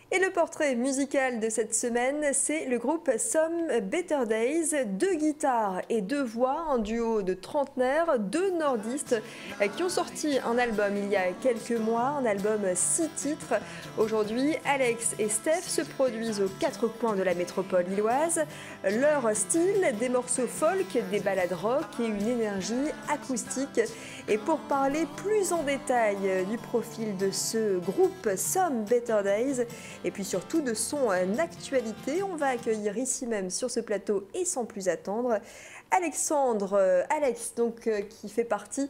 Et le portrait musical de cette semaine, c'est le groupe Some Better Days. Deux guitares et deux voix, un duo de trentenaires, deux nordistes qui ont sorti un album il y a quelques mois, un album 6 titres. Aujourd'hui, Alex et Steph se produisent aux quatre coins de la métropole lilloise. Leur style, des morceaux folk, des ballades rock et une énergie acoustique. Et pour parler plus en détail du profil de ce groupe Some Better Days, et puis surtout de son actualité, on va accueillir ici même sur ce plateau et sans plus attendre Alex donc, qui fait partie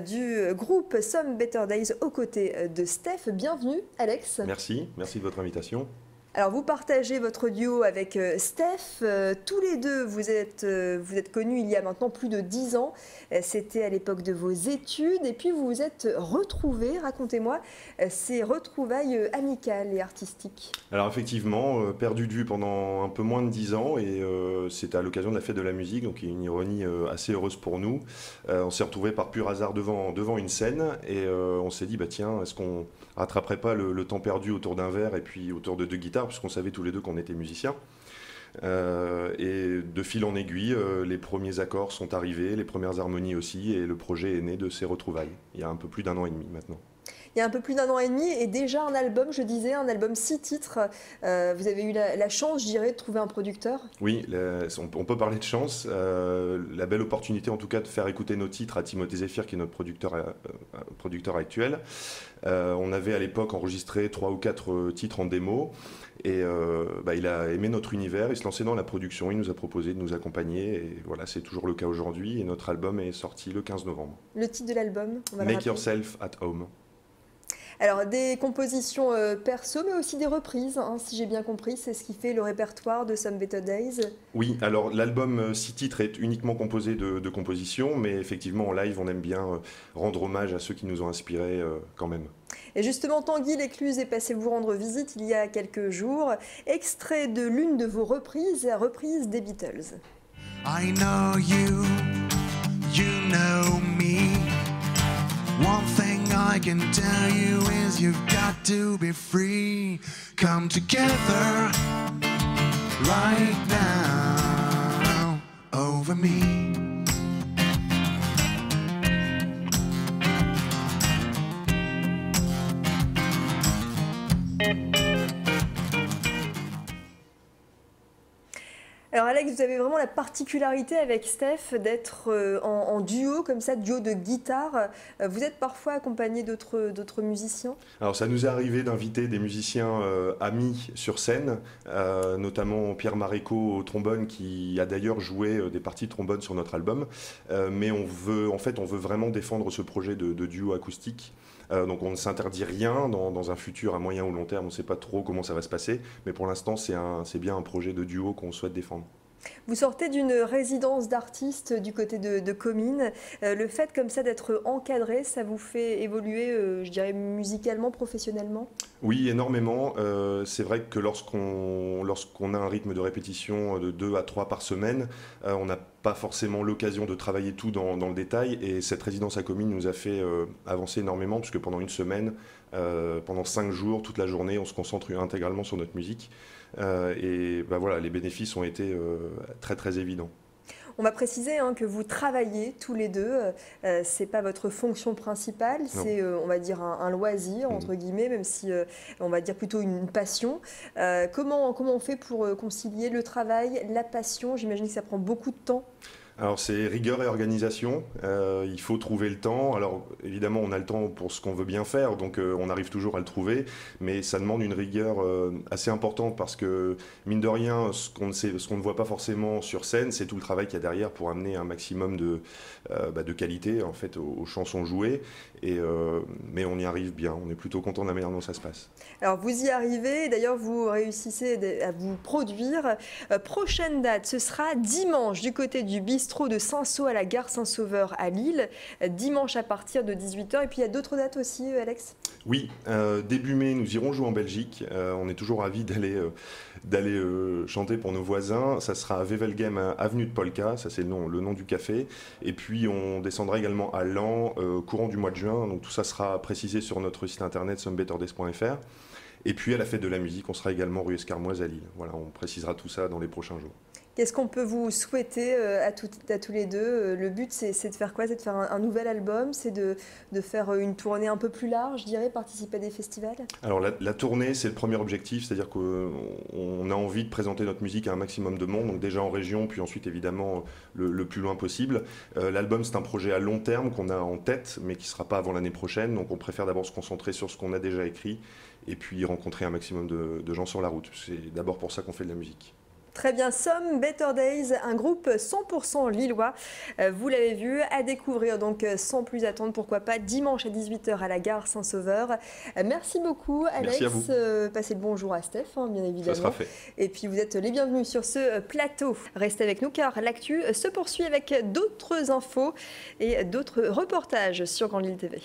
du groupe Some Better Days aux côtés de Steph. Bienvenue Alex. Merci de votre invitation. Alors vous partagez votre duo avec Steph, tous les deux vous êtes connus il y a maintenant plus de 10 ans, c'était à l'époque de vos études et puis vous vous êtes retrouvés, racontez-moi ces retrouvailles amicales et artistiques. Alors effectivement, perdu de vue pendant un peu moins de 10 ans et c'était à l'occasion de la fête de la musique, donc une ironie assez heureuse pour nous. On s'est retrouvés par pur hasard devant une scène et on s'est dit bah tiens, est-ce qu'on rattraperait pas le temps perdu autour d'un verre et puis autour de deux guitares, puisqu'on savait tous les deux qu'on était musiciens. Et de fil en aiguille, les premiers accords sont arrivés, les premières harmonies aussi, et le projet est né de ces retrouvailles, il y a un peu plus d'un an et demi maintenant. Il y a un peu plus d'un an et demi et déjà un album, je disais, un album 6 titres. Vous avez eu la chance, je dirais, de trouver un producteur. Oui, on peut parler de chance. La belle opportunité, en tout cas, de faire écouter nos titres à Timothée Zéphir, qui est notre producteur actuel. On avait à l'époque enregistré 3 ou 4 titres en démo. Et il a aimé notre univers, il se lançait dans la production, il nous a proposé de nous accompagner. Et voilà, c'est toujours le cas aujourd'hui. Et notre album est sorti le 15 novembre. Le titre de l'album, on va Make Yourself at Home. Alors des compositions perso, mais aussi des reprises, hein, si j'ai bien compris, c'est ce qui fait le répertoire de Some Better Days. Oui, alors l'album 6 titres est uniquement composé de compositions, mais effectivement en live on aime bien rendre hommage à ceux qui nous ont inspirés quand même. Et justement, Tanguy Lécluse est passé vous rendre visite il y a quelques jours, extrait de l'une de vos reprises, la reprise des Beatles. I know you, you know me. One thing I can tell you is you've got to be free. Come together right now over me. Alors Alex, vous avez vraiment la particularité avec Steph d'être en duo, comme ça, duo de guitare. Vous êtes parfois accompagné d'autres musiciens? Alors ça nous est arrivé d'inviter des musiciens amis sur scène, notamment Pierre Maréco au trombone, qui a d'ailleurs joué des parties de trombone sur notre album. Mais on veut vraiment défendre ce projet de duo acoustique. Donc on ne s'interdit rien dans un futur à moyen ou long terme, on ne sait pas trop comment ça va se passer, mais pour l'instant c'est bien un projet de duo qu'on souhaite défendre. Vous sortez d'une résidence d'artiste du côté de Comines. Le fait comme ça d'être encadré, ça vous fait évoluer, je dirais, musicalement, professionnellement? Oui, énormément. C'est vrai que lorsqu'on a un rythme de répétition de 2 à 3 par semaine, on n'a pas forcément l'occasion de travailler tout dans le détail. Et cette résidence à Comines nous a fait avancer énormément, puisque pendant une semaine, pendant 5 jours, toute la journée, on se concentre intégralement sur notre musique. Et voilà, les bénéfices ont été très très évidents. On va préciser que vous travaillez tous les deux, c'est pas votre fonction principale, c'est on va dire un loisir entre guillemets, même si on va dire plutôt une passion. Comment on fait pour concilier le travail, la passion? J'imagine que ça prend beaucoup de temps. Alors c'est rigueur et organisation, il faut trouver le temps. Alors évidemment on a le temps pour ce qu'on veut bien faire, donc on arrive toujours à le trouver, mais ça demande une rigueur assez importante parce que mine de rien, ce qu'on ne voit pas forcément sur scène, c'est tout le travail qu'il y a derrière pour amener un maximum de qualité en fait aux chansons jouées. Mais on y arrive bien, on est plutôt content de la manière dont ça se passe. Alors vous y arrivez, d'ailleurs vous réussissez à vous produire. Prochaine date, ce sera dimanche du côté du bistrot de Saint-Saulve à la gare Saint-Sauveur à Lille, dimanche à partir de 18 h. Et puis il y a d'autres dates aussi, Alex? Oui, début mai, nous irons jouer en Belgique. On est toujours ravis d'aller chanter pour nos voisins. Ça sera à Wevelgem, avenue de Polka, ça c'est le nom du café. Et puis on descendra également à Laon courant du mois de juin. Donc tout ça sera précisé sur notre site internet somebetterdays.fr. Et puis à la fête de la musique, on sera également rue Escarmoise à Lille. Voilà, on précisera tout ça dans les prochains jours. Qu'est-ce qu'on peut vous souhaiter à tous les deux? Le but, c'est de faire quoi? C'est de faire un nouvel album? C'est de faire une tournée un peu plus large, je dirais, participer à des festivals? Alors la tournée, c'est le premier objectif, c'est-à-dire qu'on a envie de présenter notre musique à un maximum de monde, donc déjà en région, puis ensuite évidemment le plus loin possible. L'album, c'est un projet à long terme qu'on a en tête, mais qui ne sera pas avant l'année prochaine, donc on préfère d'abord se concentrer sur ce qu'on a déjà écrit, et puis rencontrer un maximum de gens sur la route. C'est d'abord pour ça qu'on fait de la musique. Très bien, Some Better Days, un groupe 100% lillois. Vous l'avez vu, à découvrir donc sans plus attendre, pourquoi pas, dimanche à 18h à la gare Saint-Sauveur. Merci beaucoup, Alex. Merci à vous. Passez le bonjour à Steph, bien évidemment. Ça sera fait. Et puis vous êtes les bienvenus sur ce plateau. Restez avec nous car l'actu se poursuit avec d'autres infos et d'autres reportages sur Grande Lille TV.